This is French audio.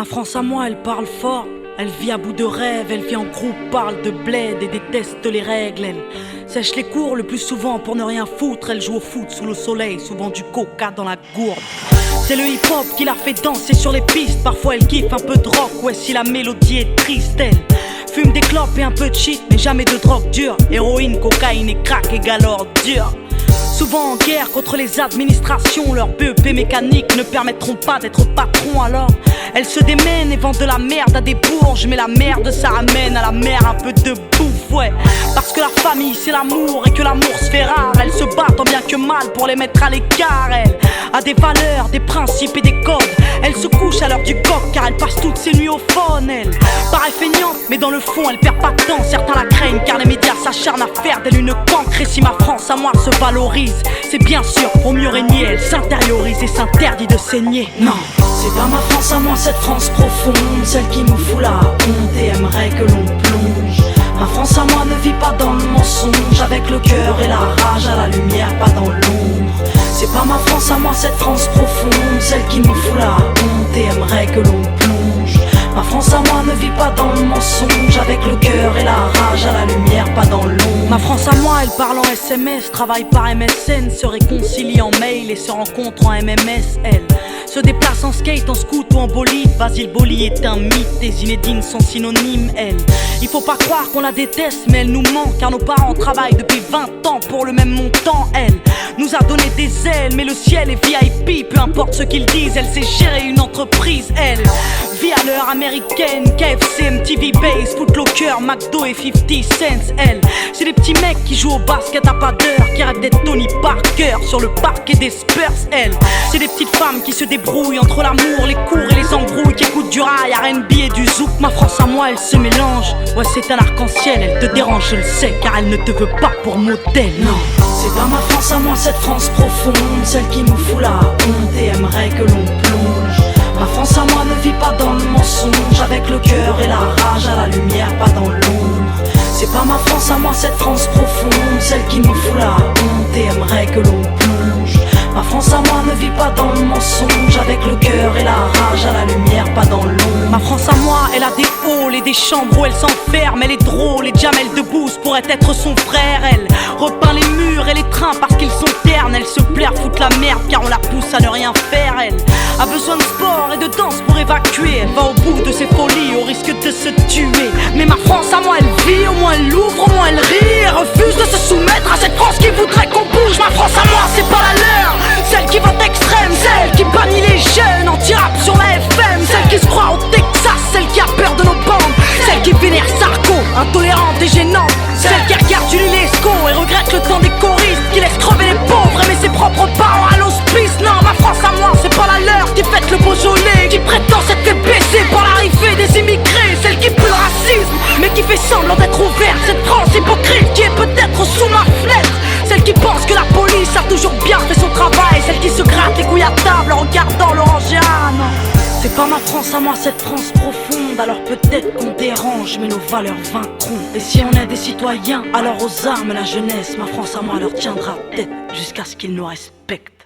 Ma France à moi, elle parle fort. Elle vit à bout de rêve, elle vit en groupe, parle de bled et déteste les règles. Elle sèche les cours le plus souvent pour ne rien foutre. Elle joue au foot sous le soleil, souvent du coca dans la gourde. C'est le hip-hop qui la fait danser sur les pistes. Parfois elle kiffe un peu de rock, ouais si la mélodie est triste. Elle fume des clopes et un peu de shit, mais jamais de drogue dure. Héroïne, cocaïne et crack égale ordure. Souvent en guerre contre les administrations, leurs BEP mécaniques ne permettront pas d'être patron. Alors elles se démènent et vendent de la merde à des bourges. Mais la merde ça ramène à la mer un peu de bouffe, ouais. Parce que la famille c'est l'amour et que l'amour se fait rare. Elles se battent tant bien que mal pour les mettre à l'écart. Elle a des valeurs, des principes et des codes. Elle se couche à l'heure du coq car elle passe toutes ses nuits au phone. Elle paraît feignante mais dans le fond elle perd pas de temps. Certains la craignent car les médias s'acharnent à faire d'elle une cancre. Et si ma France à moi se valorise, c'est bien sûr pour mieux régner. Elle s'intériorise et s'interdit de saigner. Non, c'est pas ma France à moi, cette France profonde, celle qui me fout la honte et aimerait que l'on plonge. Ma France à moi ne vit pas dans le mensonge, avec le cœur et la rage à la lumière, pas dans l'ombre. C'est pas ma France à moi, cette France profonde, celle qui me fout la honte et aimerait que l'on plonge. Ma France à moi ne vit pas dans le mensonge, avec le cœur et la rage à la lumière, pas dans l'ombre. Ma France à moi, elle parle en SMS, travaille par MSN, se réconcilie en mail et se rencontre en MMS. Elle se déplace en skate, en scoot ou en bolide. Basile Boli est un mythe, des Zinedine sont synonymes. Elle, il faut pas croire qu'on la déteste, mais elle nous ment, car nos parents travaillent depuis 20 ans pour le même montant. Elle nous a donné des ailes, mais le ciel est VIP, peu importe ce qu'ils disent. Elle sait gérer une entreprise, elle vit à l'heure américaine, KFC, MTV Base, Footlocker, McDo et 50 cents. Elle, c'est des petits mecs qui jouent au basket à pas d'heure, qui rêvent d'être Tony Parker sur le parquet des Spurs. Elle, c'est des petites femmes qui se débrouillent entre l'amour, les cours et les embrouilles, qui écoutent du rail, R&B et du zouk. Ma France à moi, elle se mélange, ouais c'est un arc-en-ciel. Elle te dérange, je le sais, car elle ne te veut pas pour modèle. Non, c'est pas ma France à moi, cette France profonde, celle qui me fout la honte et aimerait que l'on plonge. Ma France à moi ne vit pas dans le mensonge, avec le cœur et la rage à la lumière, pas dans l'ombre. C'est pas ma France à moi, cette France profonde, celle qui me fout la honte et aimerait que l'on plonge. Ma France à moi ne vit pas dans le mensonge, avec le cœur et la rage à la lumière, pas dans l'ombre. Ma France à moi, elle a des halls et des chambres où elle s'enferme. Elle est drôle et Jamel Debbouze pourrait être son frère. Elle repeint les murs et les trains parce qu'ils sont ternes. Elle se plaire, foutre la merde car on la pousse à ne rien faire. Elle a besoin de sport et de danse pour évacuer. Elle va au bout de ses folies au risque de se tuer. Mais ma France à moi, elle vit, au moins elle ouvre, au moins elle rit. Elle refuse de se soumettre à cette France qui voudrait qu'on bouge. Ma France à moi, c'est pas la leur, celle qui vote extrême, celle qui bannit les jeunes anti-rap sur la FM, celle qui se croit au Texas, celle qui a peur de nos bandes, celle qui vénère Sarko, intolérante et gênante, celle qui regarde Julie Lescaut et regrette le temps des choristes, qui laisse crever les pauvres, aimer ses propres parents à l'hospice. Non, ma France à moi, c'est pas la leur, qui fête le Beaujolais, qui prétend s'être fait baisser par l'arrivée des immigrés, celle qui pue le racisme, mais qui fait semblant d'être ouverte, cette France hypocrite qui est peut-être sous ma fenêtre, celle qui pense que la police a toujours bien fait son travail, celle qui se gratte les couilles à table en regardant l'Orangiane. C'est pas ma France à moi, cette France profonde, alors peut-être qu'on dérange, mais nos valeurs vaincront. Et si on est des citoyens, alors aux armes la jeunesse. Ma France à moi leur tiendra tête jusqu'à ce qu'ils nous respectent.